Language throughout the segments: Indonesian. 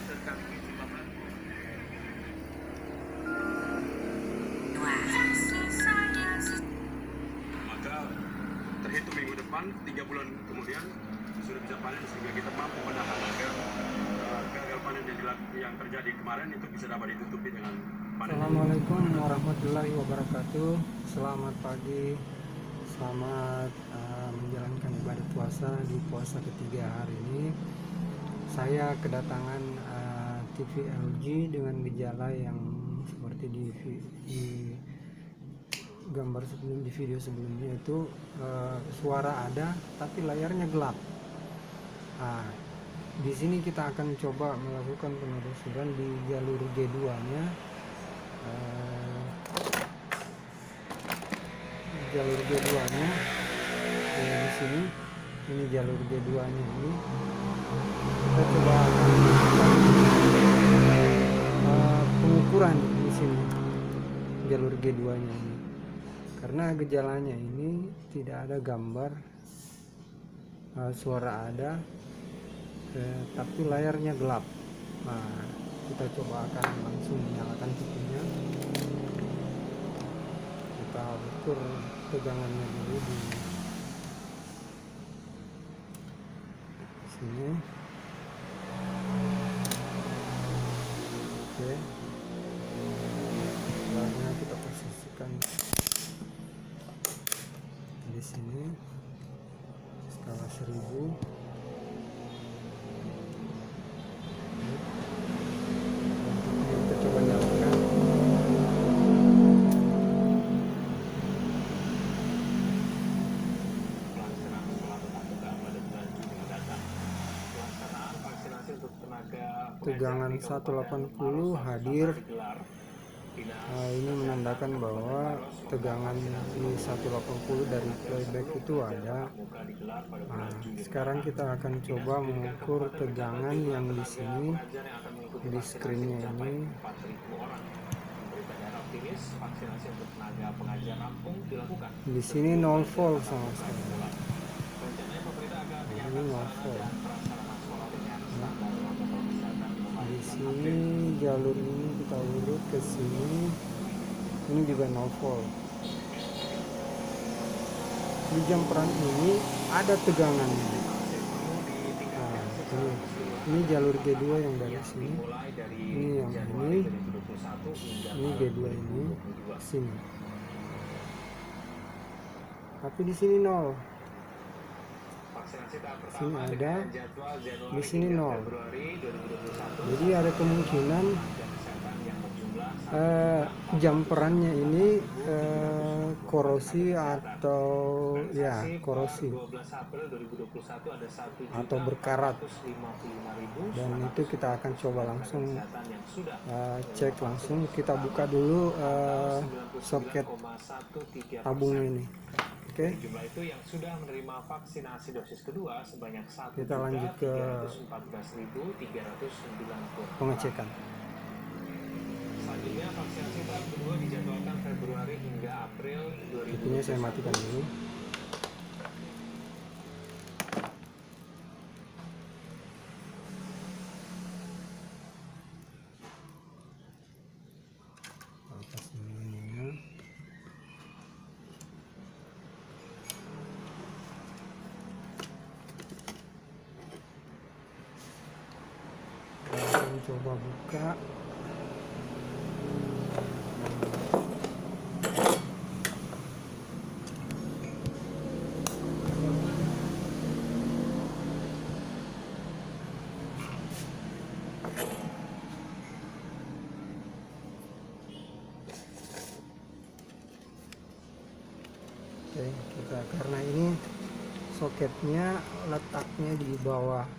Maka terhitung minggu depan, 3 bulan kemudian sudah bisa panen sehingga kita mampu menahan agar gagal panen yang terjadi kemarin itu bisa dapat ditutupi dengan panen. Assalamualaikum warahmatullahi wabarakatuh. Selamat pagi, selamat menjalankan ibadah puasa di puasa ketiga hari ini. Saya kedatangan TV LG dengan gejala yang seperti di gambar sebelum, di video sebelumnya itu suara ada tapi layarnya gelap. Nah, di sini kita akan coba melakukan penelusuran di jalur G2-nya. Jalur G2-nya di sini, ini jalur G2-nya ini. Kita coba akan pengukuran di sini jalur G2-nya ini. Karena gejalanya ini tidak ada gambar, suara ada, tapi layarnya gelap. Nah, kita coba akan langsung menyalakan TV-nya. Kita ukur tegangannya dulu di sini. Oke, setelahnya kita posisikan di sini skala 1000. Kita coba nyalakan. Tegangan 180 hadir. Ini menandakan bahwa tegangan di 180 dari playback itu ada. Nah, sekarang kita akan coba mengukur tegangan yang di sini di screennya ini. Di sini 0 volt sama sekali. Ini 0 volt. Di sini jalur ini kita urut ke sini, ini juga 0 volt. Di jam peran ini ada tegangannya. Nah, ini jalur G2 yang dari sini, ini yang ini G2 ini sini. Tapi di sini 0. Sini ada, di sini 0. Jadi ada kemungkinan jam perannya ini korosi atau ya korosi atau berkarat, dan itu kita akan coba langsung cek langsung. Kita buka dulu soket tabungnya ini. Oke. Jumlah itu yang sudah menerima vaksinasi dosis kedua sebanyak 1.314.390. Kita lanjut ke pengecekan. Selanjutnya vaksinasi tahap kedua dijadwalkan Februari hingga April 2021. Ini saya matikan dulu. Lepas ininya. Coba buka. Oke, kita karena ini soketnya letaknya di bawah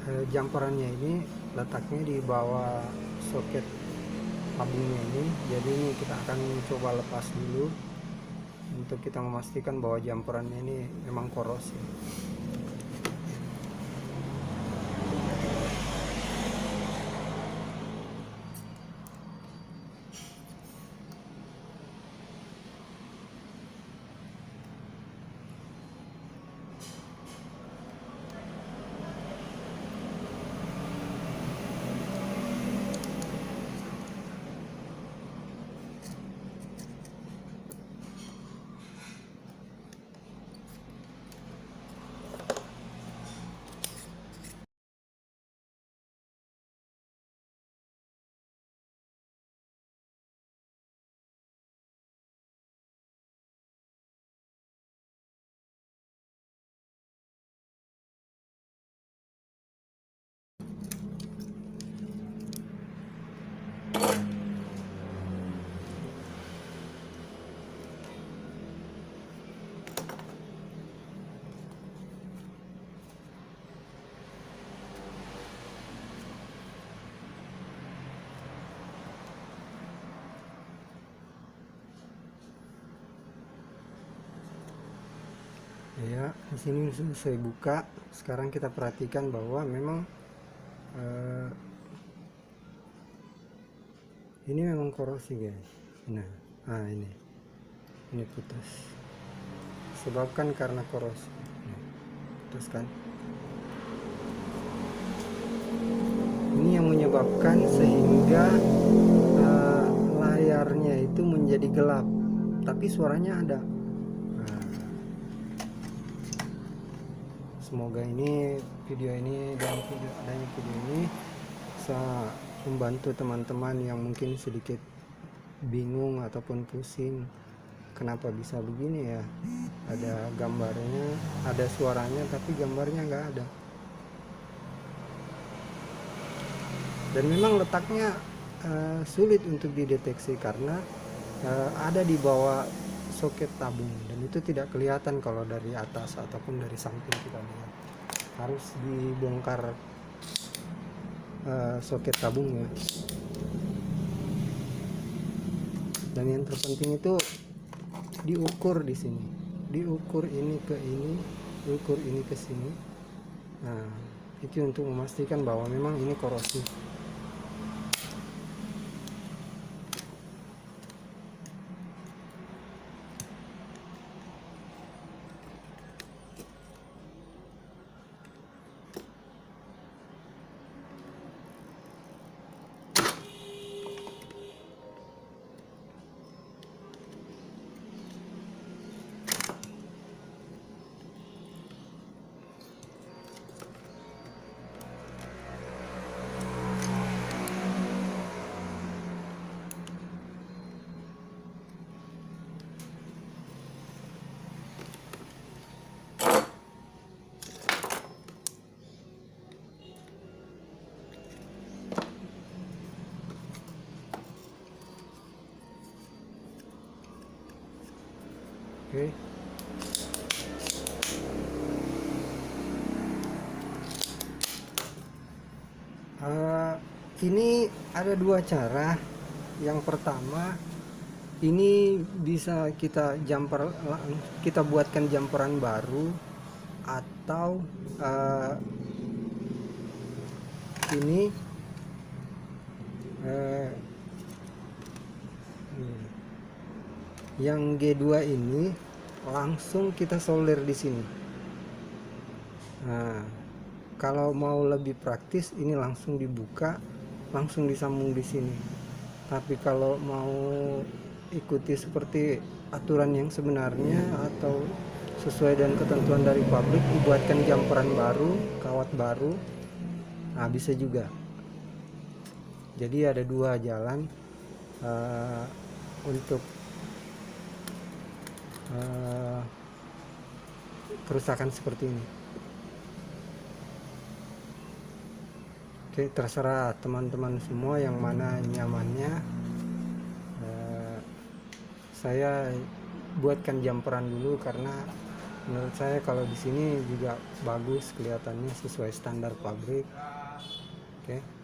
jamperannya, ini letaknya di bawah soket tabungnya ini. Jadi ini kita akan coba lepas dulu untuk kita memastikan bahwa jamperannya ini memang korosi. Ya, di sini sudah saya buka. Sekarang kita perhatikan bahwa memang ini memang korosi guys. Nah, ini putus. Sebabkan karena korosi. Putus kan? Ini yang menyebabkan sehingga layarnya itu menjadi gelap, tapi suaranya ada. Nah, semoga video ini bisa membantu teman-teman yang mungkin sedikit bingung ataupun pusing kenapa bisa begini ya. Ada gambarnya, ada suaranya, tapi gambarnya nggak ada. Dan memang letaknya sulit untuk dideteksi karena ada di bawah soket tabung, dan itu tidak kelihatan kalau dari atas ataupun dari samping kita lihat. Harus dibongkar soket tabungnya. Dan yang terpenting itu diukur di sini, diukur ini ke ini, diukur ini ke sini. Nah, itu untuk memastikan bahwa memang ini korosi. Oke. Ini ada dua cara. Yang pertama, ini bisa kita kita buatkan jumperan baru, atau ini yang G2 ini langsung kita solder di sini. Nah, kalau mau lebih praktis, ini langsung dibuka, langsung disambung di sini. Tapi kalau mau ikuti seperti aturan yang sebenarnya atau sesuai dengan ketentuan dari pabrik, dibuatkan jumperan baru, kawat baru, nah bisa juga. Jadi ada dua jalan untuk kerusakan seperti ini. Oke, terserah teman-teman semua yang mana nyamannya. Saya buatkan jumperan dulu karena menurut saya kalau di sini juga bagus kelihatannya, sesuai standar pabrik. Oke.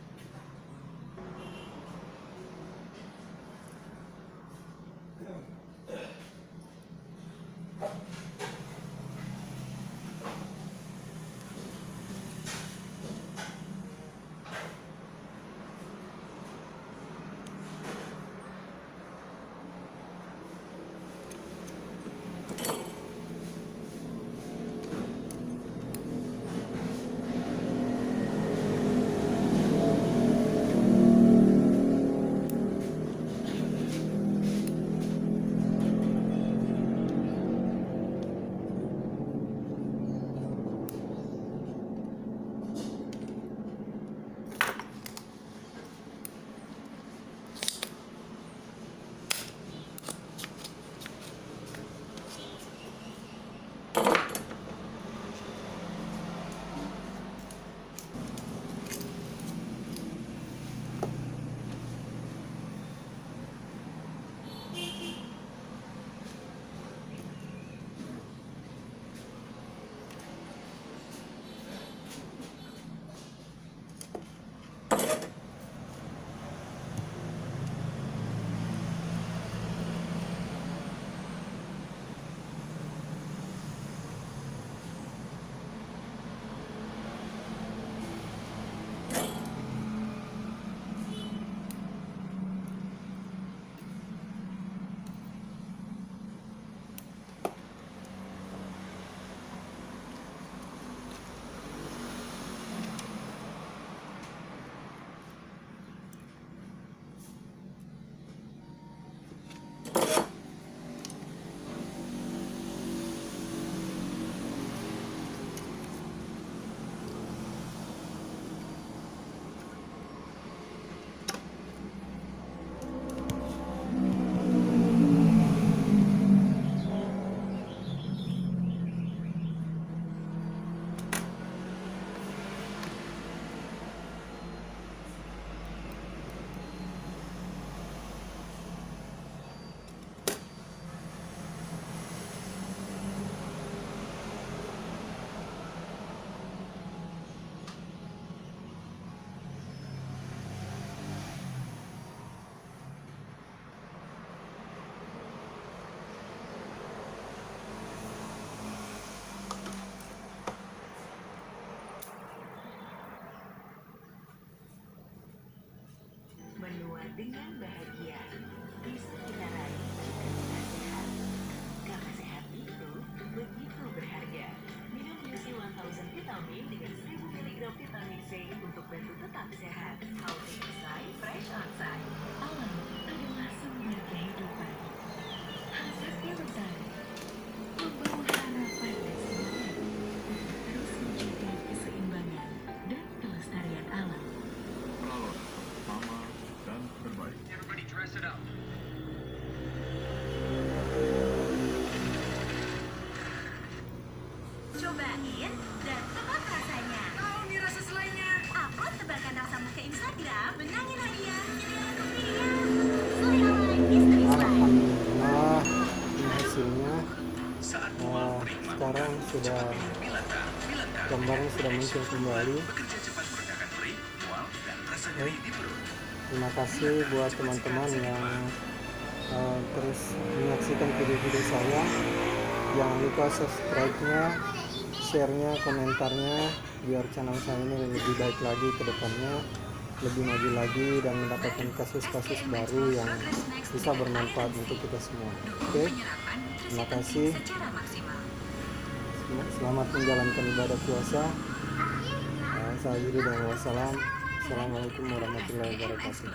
Cobain dan tebak rasanya. Tahu nih rasa selainya. Upload tebakan rasamu ke Instagram, menangin hadiah, jadi aku pilih. Selai Online Mystery Slide. Alhamdulillah ini hasilnya. Sekarang sudah gambarnya sudah muncul kembali. Oke. Terima kasih buat teman-teman yang terus menyaksikan video-video saya. Jangan lupa subscribe-nya, share-nya, komentarnya, biar channel saya ini lebih baik lagi ke depannya, lebih maju lagi dan mendapatkan kasus-kasus baru yang bisa bermanfaat untuk kita semua. Oke, terima kasih. Selamat menjalankan ibadah puasa. Saya Yuri dan wassalam. Assalamualaikum warahmatullahi wabarakatuh.